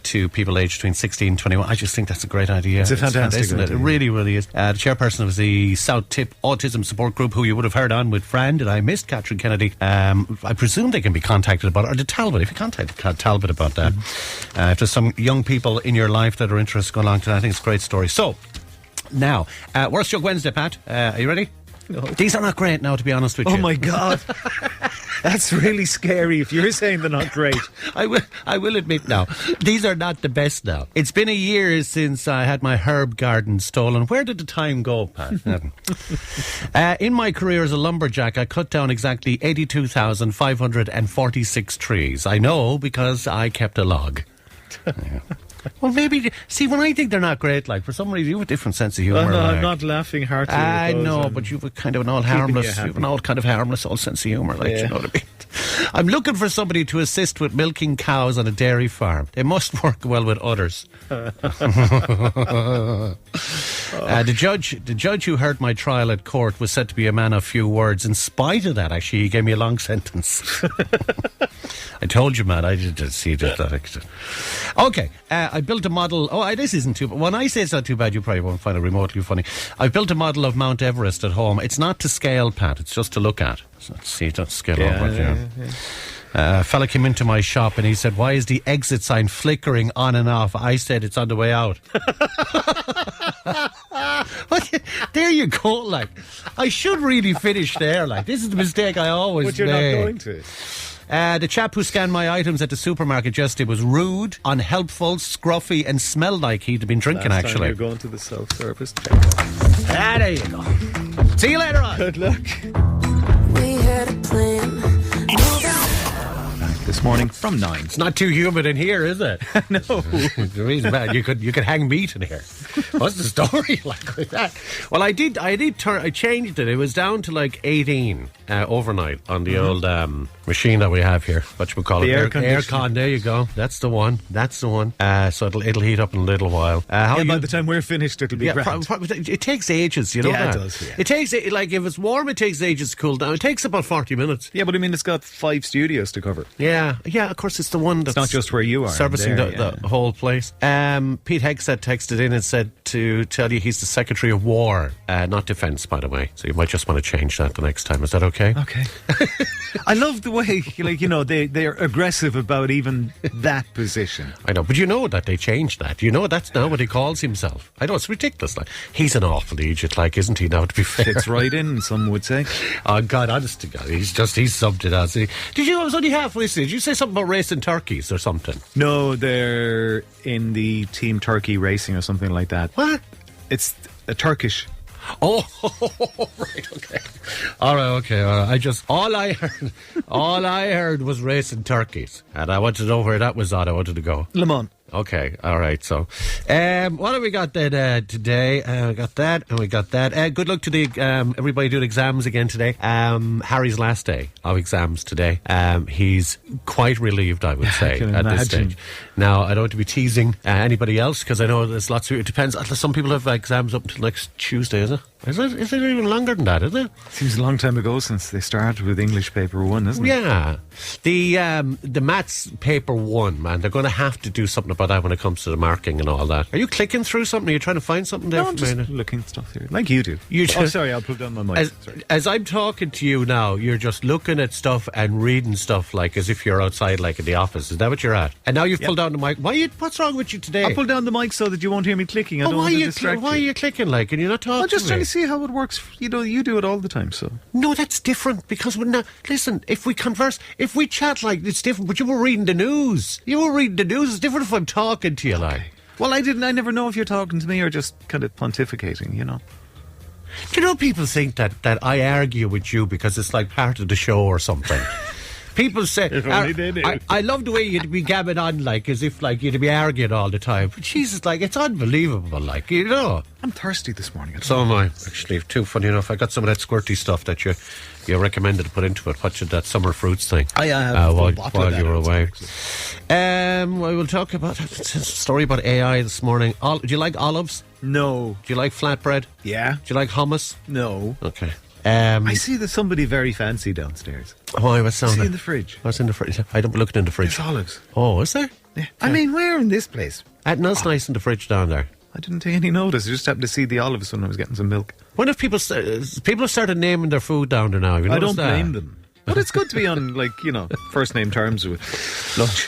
to people aged between 16 and 21. I just think that's a great idea. It's a fantastic isn't it? It really, really is. The chairperson of the South Tip Autism Support Group, who you would have heard on with Fran, did I miss Catherine Kennedy? I presume they can be contacted about it, or the Talbot, if you contact Talbot about that. If there's some young people in your life that are interested, go along to that. I think it's a great story. So, now, Worst Joke Wednesday, Pat. Are you ready? No. These are not great now, to be honest with you. Oh my God. That's really scary if you're saying they're not great. I will admit now, these are not the best now. It's been a year since I had my herb garden stolen. Where did the time go, Pat? In my career as a lumberjack, I cut down exactly 82,546 trees. I know because I kept a log. Well, maybe, see, when I think they're not great, like, for some reason, you have a different sense of humour. No, I'm not laughing heartily. I know, but you've a kind of an all harmless, you've an all kind of harmless, all sense of humour, like, you know what I mean? I'm looking for somebody to assist with milking cows on a dairy farm. They must work well with others. The judge who heard my trial at court was said to be a man of few words. In spite of that, actually, he gave me a long sentence. I told you, man, I did see that. Okay, I built a model. Oh, this isn't too bad. When I say it's not too bad, you probably won't find it remotely funny. I've built a model of Mount Everest at home. It's not to scale, Pat. It's just to look at. So let's see, don't scale over it. A fella came into my shop and he said, "Why is the exit sign flickering on and off?" I said, "It's on the way out." There you go, like. I should really finish there, like. This is the mistake I always make. But you're not going to. The chap who scanned my items at the supermarket yesterday was rude, unhelpful, scruffy and smelled like he'd been drinking, Last actually. time you're going to the self-service checkout. There you go. See you later on. Good luck. We had a plan. Back this morning from 9. It's not too humid in here, is it? No. The reason bad. You could hang meat in here. What's the story like with that? Well, I changed it. It was down to like 18 overnight on the old machine that we have here. What you would call it? Air conditioner. Aircon. There you go. That's the one. So it'll heat up in a little while. By the time we're finished, it'll be grand. It takes ages, you know that? It does, yeah. It takes, like, if it's warm, it takes ages to cool down. It takes about 40 minutes. Yeah, but I mean, it's got 5 studios to cover. Yeah, of course, it's the one that's... It's not just where you are. Servicing the whole place. Pete Hegseth texted in and said to tell you he's the Secretary of War, not Defence, by the way. So you might just want to change that the next time. Is that okay? Okay. I love the way, like, you know, they're aggressive about even that position. I know, but you know that they changed that. You know that's now what he calls himself. I know, it's ridiculous. Like, he's an awful idiot, like, isn't he now, to be fair? It's right in, some would say. Oh, God, honest to God, he's subbed it as. Did you, I was only half listening, did you say something about racing turkeys or something? No, they're in the Team Turkey Racing or something like that. What? It's a Turkish. Oh, right, okay. All right. All I heard was racing turkeys, and I wanted to know where that was on. I wanted to go. Le Mans. Okay, all right. So, what have we got then today? We got that, and we got that. Good luck to the everybody doing exams again today. Harry's last day of exams today. He's quite relieved, I would say, at this stage. Now, I don't want to be teasing anybody else because I know there's lots of... It depends. Some people have exams up until next Tuesday, is it? Is it even longer than that, is it? Seems a long time ago since they started with English paper 1, isn't it? Yeah. The maths paper 1, man, they're going to have to do something about that when it comes to the marking and all that. Are you clicking through something? Are you trying to find something there? No, I'm just looking at stuff here. Like you do. Sorry, I'll put down my mic. As I'm talking to you now, you're just looking at stuff and reading stuff like as if you're outside, like in the office. Is that what you're at? And now you've pulled down the mic. What's wrong with you today? I'll pull down the mic so that you won't hear me clicking. I don't want to distract you. Why are you clicking like and you're not talking? I'm just trying to see how it works. You know, you do it all the time, so. No, that's different because listen, if we converse, if we chat like it's different, but you were reading the news. It's different if I'm talking to you like. Well, I never know if you're talking to me or just kind of pontificating, you know. Do you know people think that I argue with you because it's like part of the show or something? People say, I love the way you'd be gabbing on like as if like you'd be arguing all the time. But Jesus, like, it's unbelievable, like, you know. I'm thirsty this morning. So am I, actually, too. Funny enough, I got some of that squirty stuff that you recommended to put into it. What's that summer fruits thing? I have while you were away. I will talk about a story about AI this morning. Do you like olives? No. Do you like flatbread? Yeah. Do you like hummus? No. Okay. I see there's somebody very fancy downstairs. Why? What's in the fridge? What's in the fridge? I don't be looking in the fridge. There's olives. Oh, is there? Yeah. I mean, where in this place? That's nice in the fridge down there. I didn't take any notice. I just happened to see the olives when I was getting some milk. When have people have started naming their food down there now? I don't blame them. But it's good to be on, like, you know, first name terms with lunch.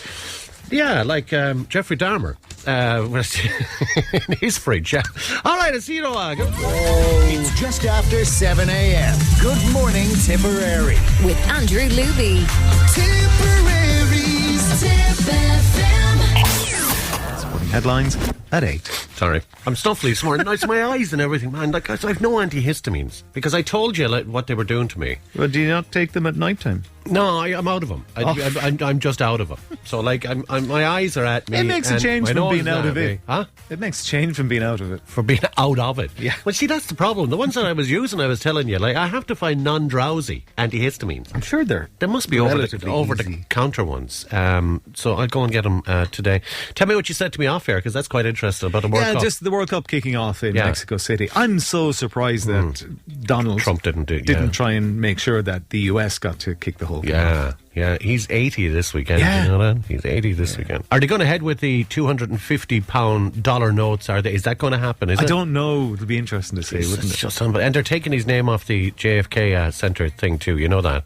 Yeah, like Jeffrey Dahmer. In his fridge, yeah. All right, I'll see you in a while. It's just after 7 a.m. Good morning, Tipperary. With Andrew Luby. Tipperary's Tip FM. Sporting headlines at 8. Sorry. I'm snuffly this morning. It's my eyes and everything, man. Like, I've no antihistamines because I told you like, what they were doing to me. Well, do you not take them at night time? No, I'm out of them. I'm just out of them. So, like, my eyes are at me. It makes a change from being out of it. Huh? It makes a change from being out of it. For being out of it. Yeah. Well, see, that's the problem. The ones that I was using, I was telling you, like, I have to find non-drowsy antihistamines. I'm sure there must be over the counter ones. So I'll go and get them today. Tell me what you said to me off air, because that's quite interesting about the World Cup. Yeah, just the World Cup kicking off in Mexico City. I'm so surprised that Donald Trump didn't try and make sure that the US got to kick the whole game off. Yeah, he's 80 this weekend. Yeah. You know that? He's 80 this weekend. Are they going to head with the £250 dollar notes? Is that going to happen? I don't know. It'll be interesting to see, wouldn't it? Just and they're taking his name off the JFK Centre thing too. You know that?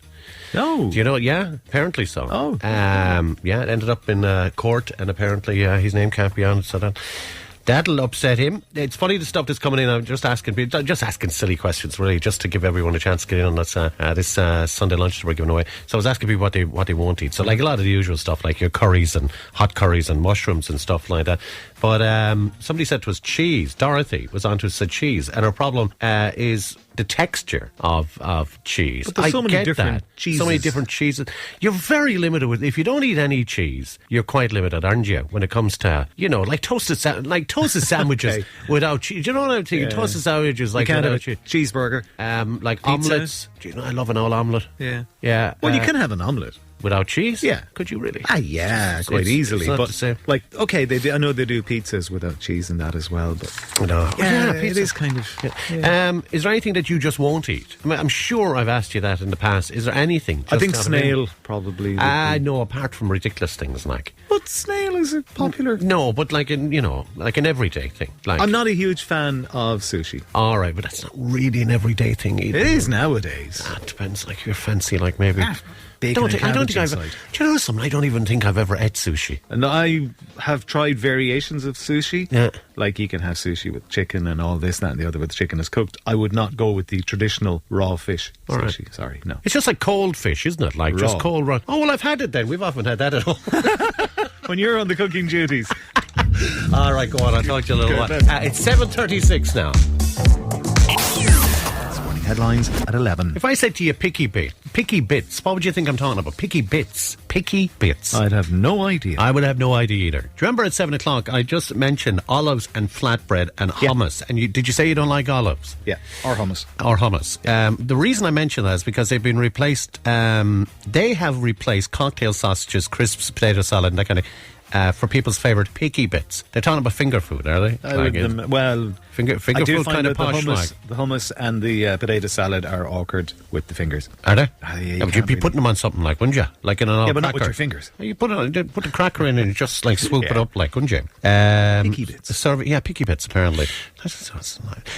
No. Do you know? Yeah, apparently so. Oh. Yeah, it ended up in court, and apparently his name can't be on it. So that'll upset him. It's funny the stuff that's coming in. I'm just asking silly questions, really, just to give everyone a chance to get in on this Sunday lunch that we're giving away. So I was asking people what they won't eat. So like a lot of the usual stuff, like your curries and hot curries and mushrooms and stuff like that. But somebody said to us cheese. Dorothy was on to us, said cheese, and her problem is the texture of cheese. But there's so many different cheeses. So many different cheeses. You're very limited with. If you don't eat any cheese, you're quite limited, aren't you? When it comes to like toasted sandwiches Okay. without cheese. Do you know what I'm saying? Yeah. Toasted sandwiches like you can't without have a cheese. cheeseburger. Like Pizza. omelettes. Do you know I love an old omelette? Yeah. Yeah. Well, you can have an omelette. Without cheese? Yeah. Could you really? Yeah, quite easily. It's not but the same. like, okay, I know they do pizzas without cheese and that as well. But No. it is kind of. Yeah. Is there anything that you just won't eat? I mean, I'm sure I've asked you that in the past. Is there anything? I think snail probably. No, apart from ridiculous things like. But snail is a popular. No, but like an everyday thing. Like I'm not a huge fan of sushi. All right, but that's not really an everyday thing either. It is nowadays. It depends. Like you're fancy, like maybe. Bacon I don't think I've. inside. Do you know something? I don't even think I've ever ate sushi. And I have tried variations of sushi. Yeah. Like you can have sushi with chicken and all this, that, and the other, but the chicken is cooked. I would not go with the traditional raw fish All right. sushi. Sorry, no. It's just like cold fish, isn't it? Like just Raw. cold raw. Oh well, I've had it then. We've often had that at home. When you're on the cooking duties. All right, go on. I'll talk to you a little while. It's 7:36 now. Headlines at 11. If I said to you picky bits, what would you think I'm talking about? Picky bits. I'd have no idea. I would have no idea either. Do you remember at 7 o'clock I just mentioned olives and flatbread and hummus? And did you say you don't like olives? Yeah, or hummus. The reason I mention that is because they've been replaced. They have replaced cocktail sausages, crisps, potato salad, and that kind of. for people's favourite picky bits. They're talking about finger food, are they? Finger food kind of posh, like. The hummus and the potato salad are awkward with the fingers. Are they? But you'd be putting them on something like, wouldn't you? Like in an old but cracker. not with your fingers. You put the cracker in and just like swoop it up, like, wouldn't you? Picky bits. A survey, picky bits, apparently.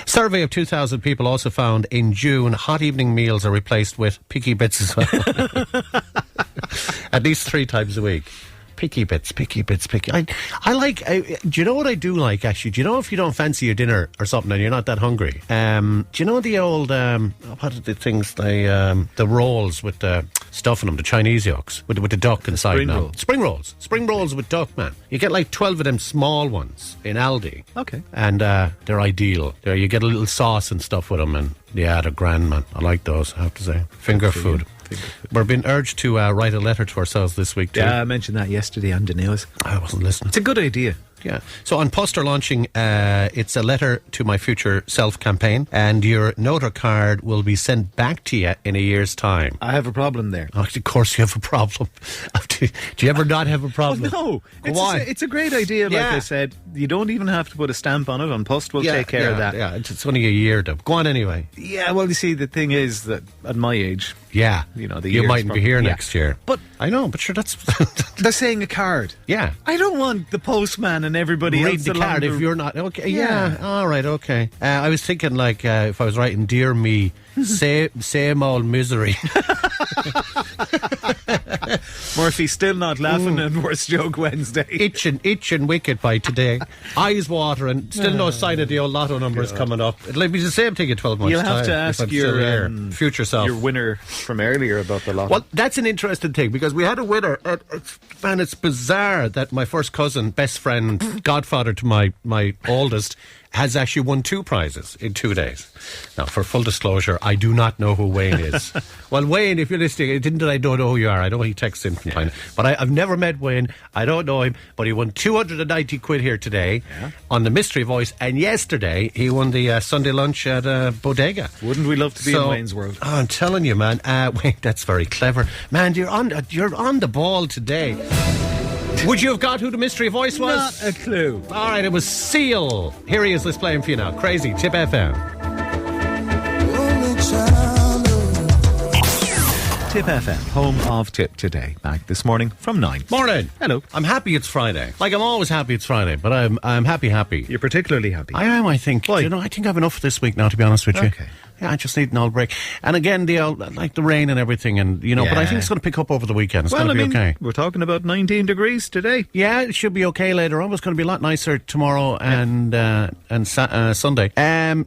Survey of 2,000 people also found in June hot evening meals are replaced with picky bits as well. At least 3 times a week. Picky bits. I like. Do you know what I do like, actually? Do you know if you don't fancy your dinner or something and you're not that hungry? Do you know the old, what are the things, the rolls with the stuff in them, the Chinese yolks, with the duck inside now? Spring rolls. Spring rolls with duck, man. You get like 12 of them small ones in Aldi. Okay. And they're ideal. You get a little sauce and stuff with them, and yeah, they're grand, man. I like those, I have to say. Finger food. We're being urged to write a letter to ourselves this week too. Yeah, I mentioned that yesterday on the news. I wasn't listening. It's a good idea. Yeah. So on Poster launching, it's a letter to my future self campaign, and your noter card will be sent back to you in a year's time. I have a problem there. Oh, of course you have a problem. Do you ever not have a problem? Oh, no. Why? It's a great idea, like I said. You don't even have to put a stamp on it. On Post will take care of that. Yeah, it's only a year though. Go on anyway. Yeah, well, you see, the thing is that at my age... Yeah. You mightn't be here next year. But I know, but sure, that's... They're saying a card. Yeah. I don't want the postman and everybody read else the card if you're not... Okay, yeah. All right, okay. I was thinking, like, if I was writing, Dear Me, same old misery. Murphy's still not laughing at Worst Joke Wednesday. Itching wicked by today. Eyes watering. Still no sign of the old lotto numbers coming up. It'll be the same thing in 12 months' You'll time. have to ask your future self. Your winner from earlier about the lotto. Well, that's an interesting thing because we had a winner. It's bizarre that my first cousin, best friend, godfather to my oldest, has actually won 2 prizes in 2 days. Now, for full disclosure, I do not know who Wayne is. Well, Wayne, if you're listening, I don't know who you are. I know he texts in from time. But I've never met Wayne. I don't know him. But he won 290 quid here today on the Mystery Voice. And yesterday, he won the Sunday lunch at Bodega. Wouldn't we love to be in Wayne's world? Oh, I'm telling you, man. Wayne, that's very clever. Man, you're on the ball today. Would you have got who the Mystery Voice was? Not a clue. All right, it was Seal. Here he is. Let's play him for you now. Crazy. Tip FM. Tip FM, home of Tip today. Back this morning from 9. Morning. Hello. I'm happy it's Friday. Like, I'm always happy it's Friday, but I'm happy. You're particularly happy. I am, I think. Why? I think I have enough this week now, to be honest with you. Okay. Yeah, I just need an old break. And again, like the rain and everything, and but I think it's going to pick up over the weekend. It's going to be okay. We're talking about 19 degrees today. Yeah, it should be okay later on. It's going to be a lot nicer tomorrow and Sunday.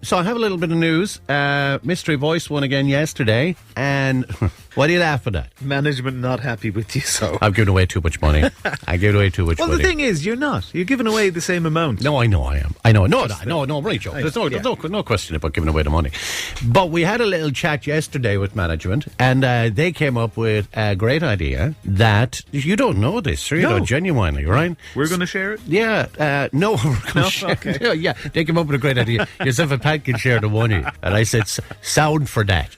So I have a little bit of news. Mystery Voice won again yesterday, and why do you laugh at that? Management not happy with you, so I've given away too much money. I gave away too much money. Well, the thing is, you're not. You're giving away the same amount. No, I know I am. I know. No, right, Joe. There's no question about giving away the money. But we had a little chat yesterday with management, and they came up with a great idea that you don't know this, or you don't genuinely, right? We're going to share it? Yeah. No, we're going to share it. Okay. Yeah, they came up with a great idea. Yourself and Pat can share the money. And I said, sound for that.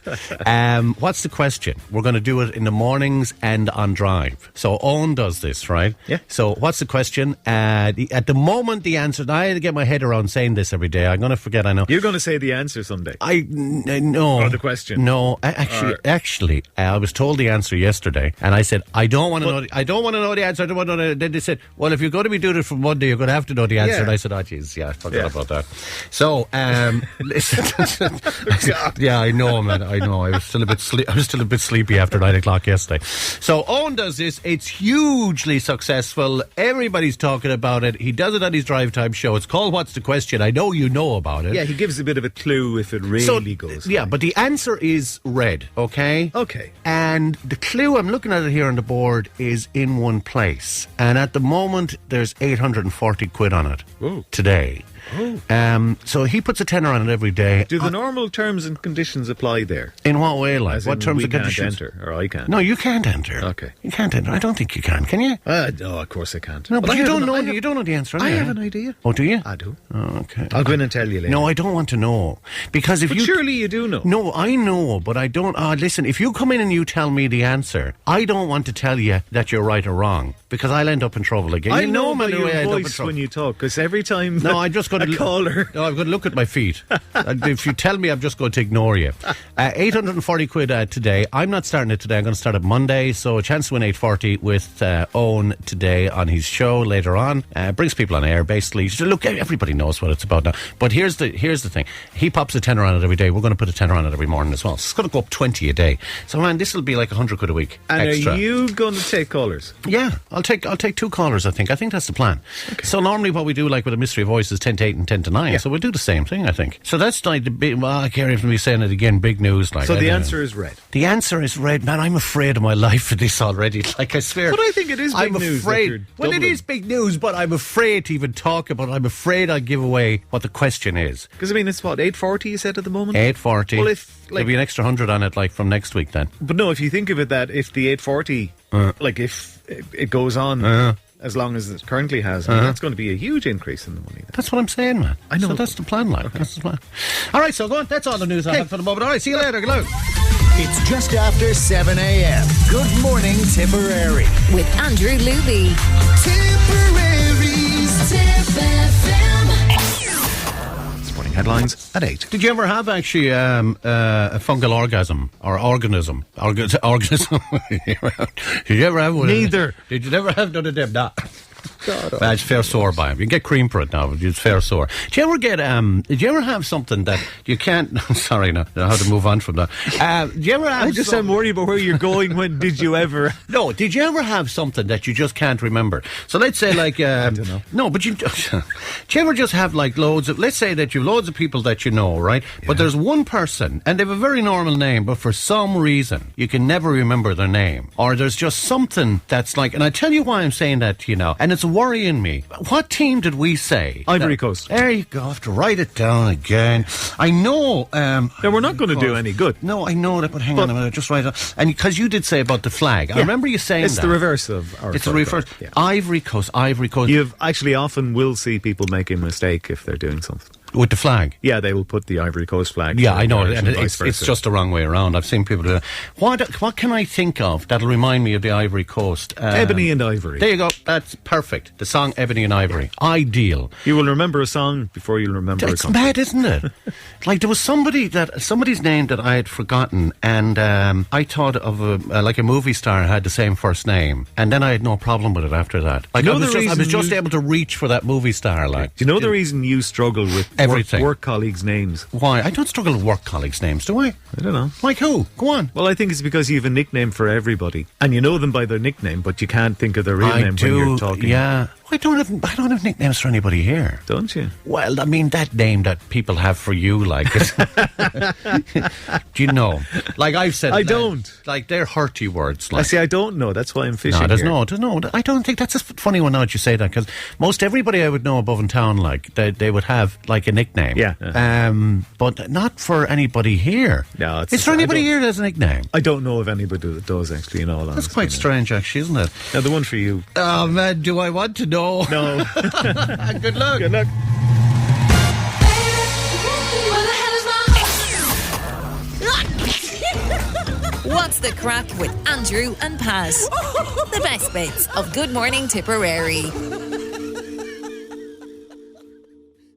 What's the question? We're going to do it in the mornings and on drive. So Owen does this, right? Yeah. So what's the question? At the moment, the answer, I had to get my head around saying this every day. I'm going to forget, I know. You're going to say the answer someday. No. Or the question. No, actually, I was told the answer yesterday, and I said, I don't want to know. I don't want to know the answer. I don't want to know. Then they said, well, if you're going to be doing it from Monday, you're going to have to know the answer. Yeah. And I said, oh, jeez, I forgot about that. So, listen. Yeah, I know, man. I know. I was still a bit sleepy after 9 o'clock yesterday. So Owen does this. It's hugely successful. Everybody's talking about it. He does it on his drive time show. It's called What's the Question? I know you know about it. Yeah, he gives a bit of a clue if it really goes. Yeah, but the answer is red, okay? Okay. And the clue, I'm looking at it here on the board, is in one place. And at the moment, there's 840 quid on it today. Oh. So he puts a tenner on it every day. Do the normal terms and conditions apply there? In what way, like? As what terms and conditions? enter, or I can't. No, you can't enter. Okay. You can't enter. I don't think you can you? No, of course I can't. No, but you don't know. You You don't know the answer. I do you? have an idea. Oh, do you? I do. Oh, okay. I'll go in and tell you later. No, I don't want to know. Because if But you... surely you do know. No, I know, but I don't... listen, if you come in and you tell me the answer, I don't want to tell you that you're right or wrong, because I'll end up in trouble again. I You know man, by the way I your end up in voice trouble. when you talk, because every time No, I just got a caller... No, I've got to look at my feet. If you tell me, I'm just going to ignore you. 840 quid today. I'm not starting it today. I'm going to start it Monday, so a chance to win 840 with Owen today on his show later on. Brings people on air, basically. So look, everybody knows what it's about now. But here's the thing. He pops a tenner on it every day. We're going to put a tenner on it every morning as well. So it's going to go up 20 a day. So, man, this will be like 100 quid a week And extra. are you going to take callers? Yeah, I'll take 2 callers, I think. I think that's the plan. Okay. So normally what we do, like with a mystery voice, is 10 to 8 and 10 to 9. Yeah. So we'll do the same thing, I think. So that's like the big... Well, I can't even be saying it again. Big news. Like, So the answer is red. The answer is red. Man, I'm afraid of my life for this already. Like, I swear. But I think it is big I'm news. afraid. Well, it is big news, but I'm afraid to even talk about it. I'm afraid I'll give away what the question is. Because, I mean, it's what, 840 you said at the moment? 840. Well, if... There'll be an extra 100 on it, like, from next week then. But no, if you think of it, that if the 840, like, if it goes on as long as it currently has, I mean, that's going to be a huge increase in the money. That's what I'm saying, man. I know. So that's the plan, like. That's the plan. All right, so go on. That's all the news I have for the moment. All right, see you later. Good luck. It's just after 7 a.m. Good morning, Tipperary. With Andrew Luby. Tipperary's Tip FM. Sporting headlines at 8. Did you ever have actually a fungal orgasm or organism? Organism? Did you ever have one? Neither. Did you ever have none of them? Nah. Well, it's fair sore by him. You can get cream for it now, but it's fair sore. Did you ever get? Did you ever have something that you can't? Sorry, no, I don't know how to move on from that. Did you ever have? I'm worried about where you're going. When did you ever? No, did you ever have something that you just can't remember? So let's say like I don't know. No, but do you ever just have like loads of? Let's say that you've loads of people that you know, right? Yeah. But there's one person and they have a very normal name, but for some reason you can never remember their name, or there's just something that's like. And I tell you why I'm saying that to you now, and it's worrying me. What team did we say? Ivory Coast. There you go. I have to write it down again. I know. We're not going to do any good. No, I know that, but hang on a minute. Just write it down. And because you did say about the flag. I remember you saying it's that. the reverse of our It's the reverse. Yeah. Ivory Coast. You actually often will see people making a mistake if they're doing something. With the flag? Yeah, they will put the Ivory Coast flag. Yeah, I know. And vice versa. it's just the wrong way around. I've seen people do that. What can I think of that'll remind me of the Ivory Coast? Ebony and Ivory. There you go. That's perfect. The song Ebony and Ivory. Ideal. You will remember a song before you'll remember a It's concert. mad, isn't it? Like there was somebody's name that I had forgotten, and I thought of a movie star had the same first name, and then I had no problem with it after that. Like I was just able to reach for that movie star. Like, do you know the reason you struggle with everything? Work colleagues' names? Why? I don't struggle with work colleagues' names, do I? I don't know. Like who? Go on. Well, I think it's because you have a nickname for everybody, and you know them by their nickname, but you can't think of their real name when you're talking. Yeah. I don't have nicknames for anybody here. Don't you? Well, I mean, that name that people have for you, like, do you know? Like I've said, I don't. Like they're hurty words. Like. I see. I don't know. That's why I'm fishing. No, there's here. no. I don't think that's a funny one now that you say that, because most everybody I would know above in town, like they would have like a nickname. Yeah. But not for anybody here. No, is there anybody here that has a nickname? I don't know of anybody that does, actually. In all honesty, That's quite strange, actually, isn't it? Now the one for you. Oh man, do I want to know? No. Good luck. Good luck. What's the crack with Andrew and Paz? The best bits of Good Morning Tipperary.